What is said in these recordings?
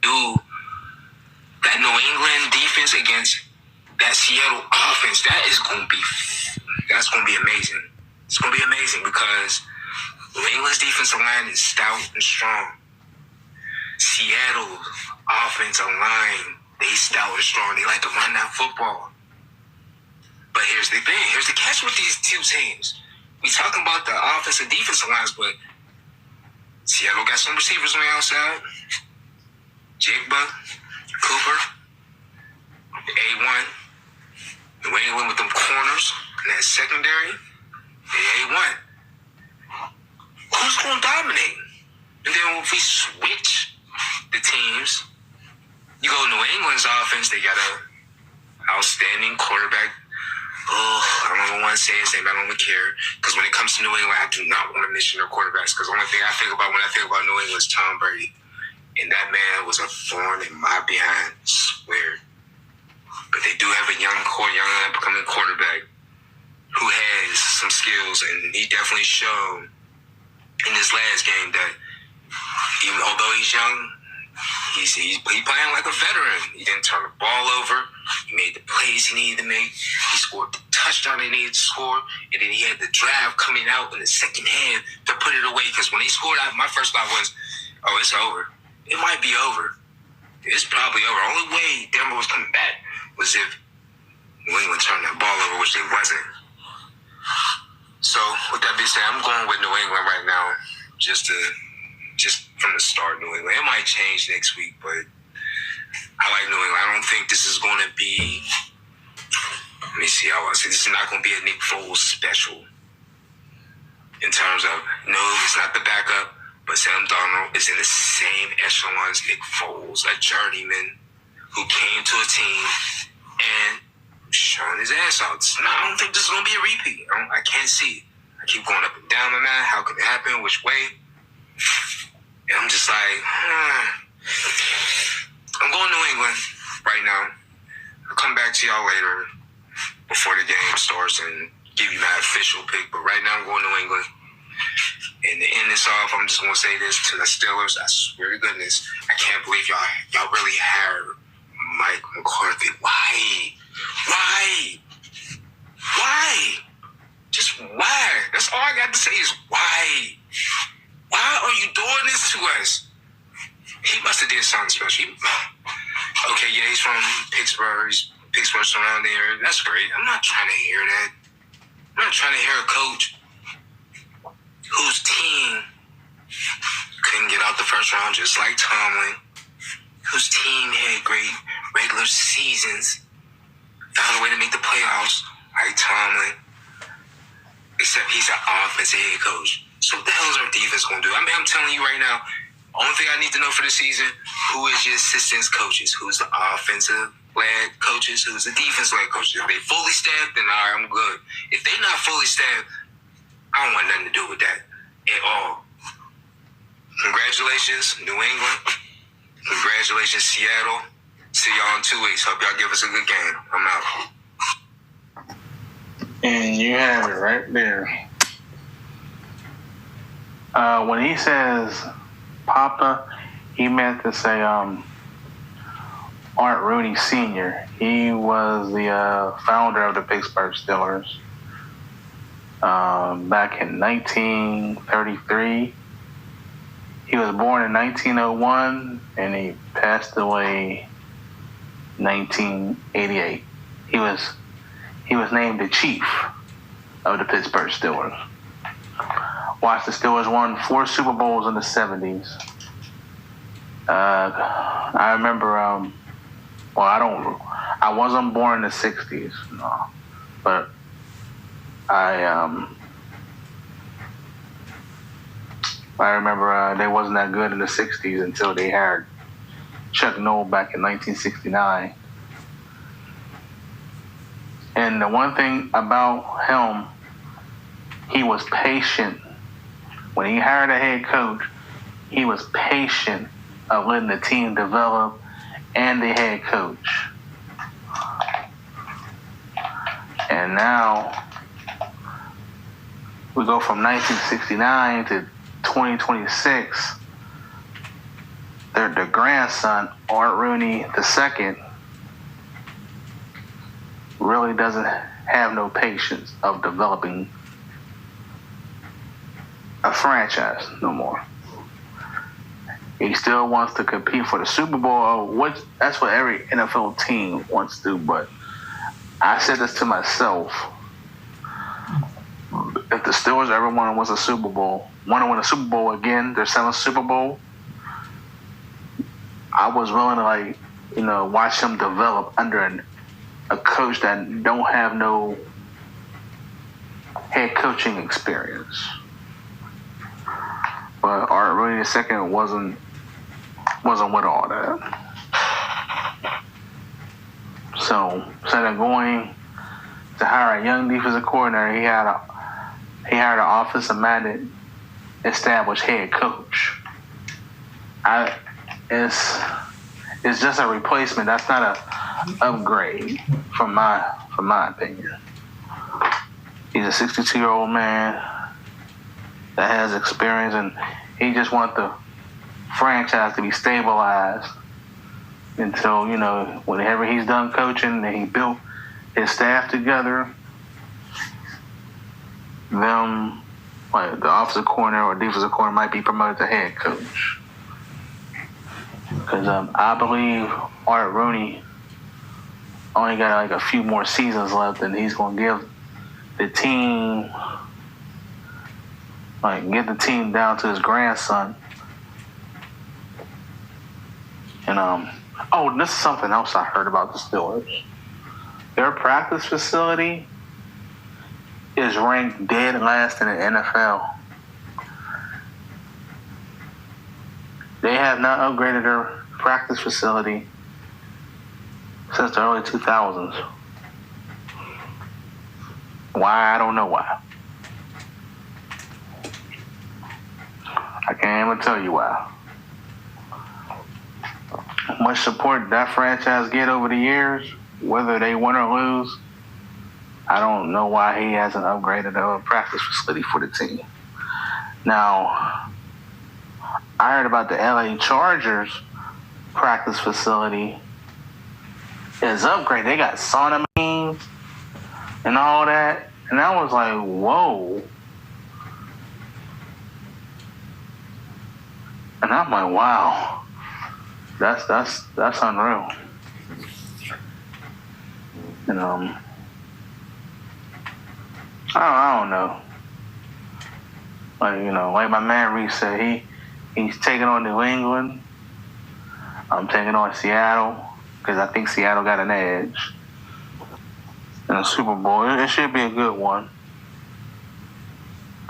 do that New England defense against that Seattle offense, that's going to be amazing. It's going to be amazing because New England's defensive line is stout and strong. Seattle's offensive line, they stout and strong. They like to run that football. But here's the thing. Here's the catch with these two teams. We talking about the offensive and defensive lines, but Seattle got some receivers on the outside. Jigba, Cooper, the A1. New England with them corners and that secondary, the A1. Who's going to dominate? And then if we switch the teams, you go New England's offense, they got an outstanding quarterback. I don't want to say his name, I don't even care. Because when it comes to New England, I do not want to mention their quarterbacks. Because the only thing I think about when I think about New England is Tom Brady. And that man was a thorn in my behind, I swear. But they do have a young up-and-coming quarterback who has some skills, and he definitely showed in this last game that even although he's young, he's playing like a veteran. He didn't turn the ball over. He made the plays he needed to make. He scored the touchdown he needed to score, and then he had the drive coming out in the second half to put it away. Because when he scored, my first thought was, "Oh, it's over. It might be over. It's probably over." The only way Denver was coming back was if New England turned that ball over, which they wasn't. So, with that being said, I'm going with New England right now, just from the start, New England. It might change next week, but I like New England. I don't think this is going to be, let me see how I say, this is not going to be a Nick Foles special in terms of, no, it's not the backup, but Sam Darnold is in the same echelon as Nick Foles, a journeyman who came to a team and showing his ass out. No, I don't think this is going to be a repeat. I can't see it. I keep going up and down on that. How could it happen? Which way? And I'm just like, I'm going New England right now. I'll come back to y'all later before the game starts and give you my official pick. But right now I'm going New England. And to end this off, I'm just going to say this to the Steelers. I swear to goodness, I can't believe y'all really hired Mike McCarthy. Why? Just why? That's all I got to say is why? Why are you doing this to us? He must have did something special. Okay, yeah, he's from Pittsburgh. Pittsburgh's around there. That's great. I'm not trying to hear that. I'm not trying to hear a coach whose team couldn't get out the first round, just like Tomlin, whose team had great regular seasons, found a way to make the playoffs, like Tomlin, except he's an offensive head coach. So what the hell is our defense going to do? I mean, I'm telling you right now, only thing I need to know for the season, who is your assistants coaches? Who's the offensive-led coaches? Who's the defense-led coaches? If they fully staffed, then all right, I'm good. If they're not fully staffed, I don't want nothing to do with that at all. Congratulations, New England. Congratulations, Seattle. See y'all in 2 weeks. Hope y'all give us a good game. I'm out. And you have it right there. When he says Papa, he meant to say Art Rooney Sr. He was the founder of the Pittsburgh Steelers back in 1933. He was born in 1901 and he passed away 1988. He was named the chief of the Pittsburgh Steelers. Watched the Steelers won 4 Super Bowls in the 70s. I remember, I wasn't born in the 60s, no, but I remember they wasn't that good in the 60s until they hired Chuck Noll back in 1969. And the one thing about him, he was patient. When he hired a head coach, he was patient of letting the team develop and the head coach. And now we go from 1969 to 2026. their grandson, Art Rooney II, really doesn't have no patience of developing a franchise no more. He still wants to compete for the Super Bowl, which that's what every NFL team wants to do. But I said this to myself: if the Steelers ever want to win a Super Bowl, again, their seventh Super Bowl, I was willing to watch him develop under a coach that don't have no head coaching experience. But Art Rooney II wasn't with all that. So instead of going to hire a young defensive coordinator, he hired an offensive-minded, established head coach. It's just a replacement. That's not an upgrade, from my opinion. He's a 62-year-old man that has experience, and he just wants the franchise to be stabilized until, whenever he's done coaching and he built his staff together, them, like the offensive coordinator or defensive coordinator, might be promoted to head coach. Because I believe Art Rooney only got a few more seasons left, and he's going to give the team, get the team down to his grandson. And this is something else I heard about the Steelers. Their practice facility is ranked dead last in the NFL. They have not upgraded their practice facility since the early 2000s. Why? I don't know why. I can't even tell you why. Much support that franchise get over the years, whether they win or lose, I don't know why he hasn't upgraded a practice facility for the team. Now, I heard about the LA Chargers practice facility is upgraded. They got sauna machines and all that. And I was like, whoa. And I'm like, wow. That's unreal. And I don't know. Like my man Reese said, he's taking on New England. I'm taking on Seattle because I think Seattle got an edge in the Super Bowl. It should be a good one.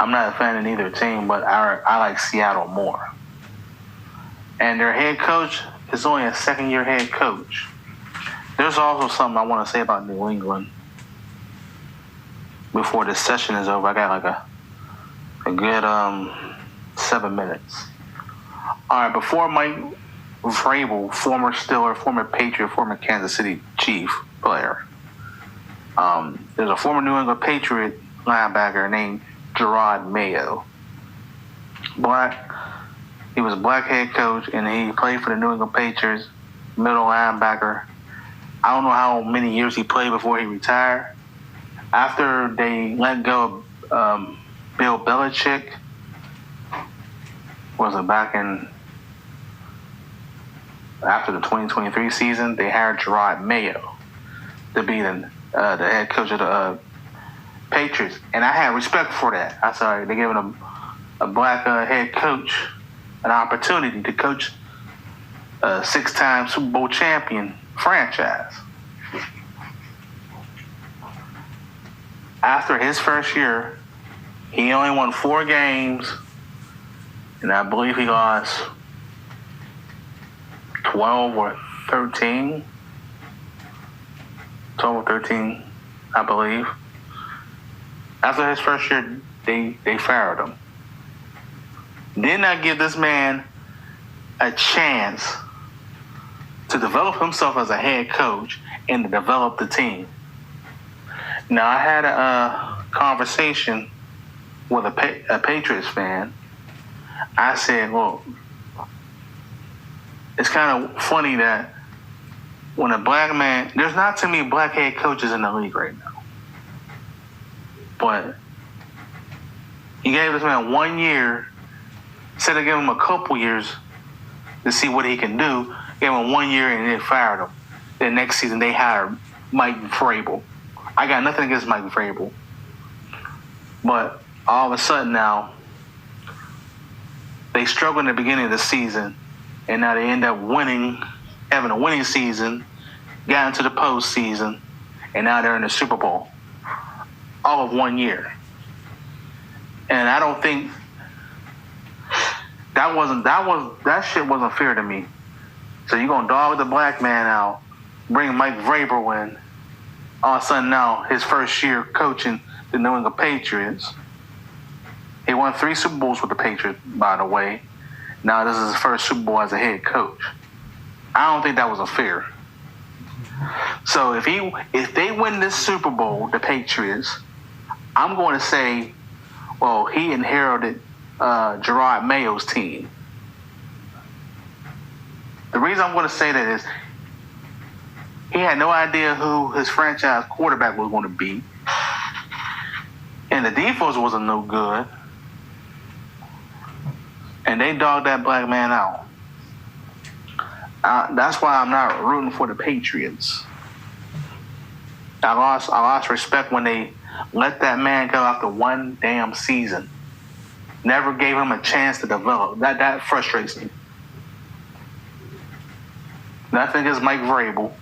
I'm not a fan of either team, but I like Seattle more. And their head coach is only a second-year head coach. There's also something I want to say about New England before this session is over. I got a good 7 minutes. All right, before Mike Vrabel, former Steeler, former Patriot, former Kansas City Chief player, there's a former New England Patriot linebacker named Gerard Mayo. He was a black head coach, and he played for the New England Patriots, middle linebacker. I don't know how many years he played before he retired. After they let go of Bill Belichick, after the 2023 season, they hired Gerard Mayo to be the head coach of the Patriots. And I had respect for that. They gave him a black head coach an opportunity to coach a 6-time Super Bowl champion franchise. After his first year, he only won 4 games, and I believe he lost 12 or 13, I believe. After his first year, they fired him. Did not give this man a chance to develop himself as a head coach and to develop the team. Now, I had a conversation with a Patriots fan. I said, well, it's kind of funny that when a black man, there's not too many black head coaches in the league right now. But he gave this man 1 year, instead of giving him a couple years to see what he can do, gave him 1 year and then fired him. Then next season they hired Mike Vrabel. I got nothing against Mike Vrabel. But all of a sudden now, they struggled in the beginning of the season, and now they end up winning, having a winning season, got into the postseason, and now they're in the Super Bowl. All of 1 year. And I don't think that shit wasn't fair to me. So you're gonna dog the black man out, bring Mike Vrabel in. All of a sudden now, his first year coaching the New England Patriots. He won 3 Super Bowls with the Patriots, by the way. Now this is his first Super Bowl as a head coach. I don't think that was fair. So if they win this Super Bowl, the Patriots, I'm going to say, well, he inherited Gerard Mayo's team. The reason I'm going to say that is he had no idea who his franchise quarterback was going to be. And the defense wasn't no good. And they dogged that black man out. That's why I'm not rooting for the Patriots. I lost respect when they let that man go after 1 damn season. Never gave him a chance to develop. That frustrates me. Nothing against Mike Vrabel,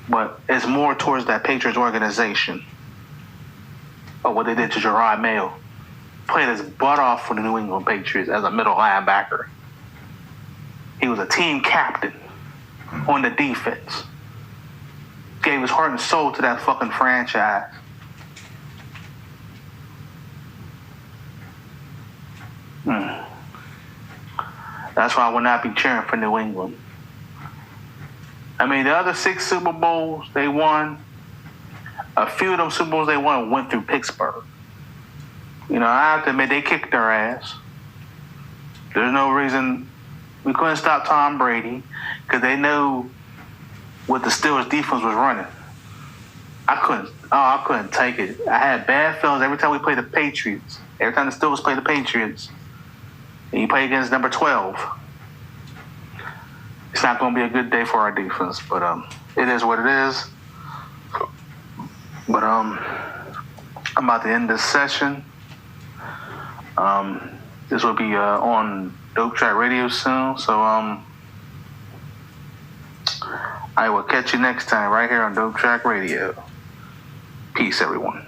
but it's more towards that Patriots organization. Or what they did to Gerard Mayo. Played his butt off for the New England Patriots as a middle linebacker. He was a team captain on the defense. Gave his heart and soul to that fucking franchise. That's why I will not be cheering for New England. I mean, the other 6 Super Bowls they won, a few of those Super Bowls they won went through Pittsburgh. You know, I have to admit, they kicked their ass. There's no reason we couldn't stop Tom Brady because they knew what the Steelers defense was running. I couldn't take it. I had bad feelings every time we played the Patriots. Every time the Steelers played the Patriots, and you play against number 12, it's not going to be a good day for our defense. But it is what it is. But I'm about to end this session. This will be on Dope Track Radio soon. So I will catch you next time right here on Dope Track Radio. Peace, everyone.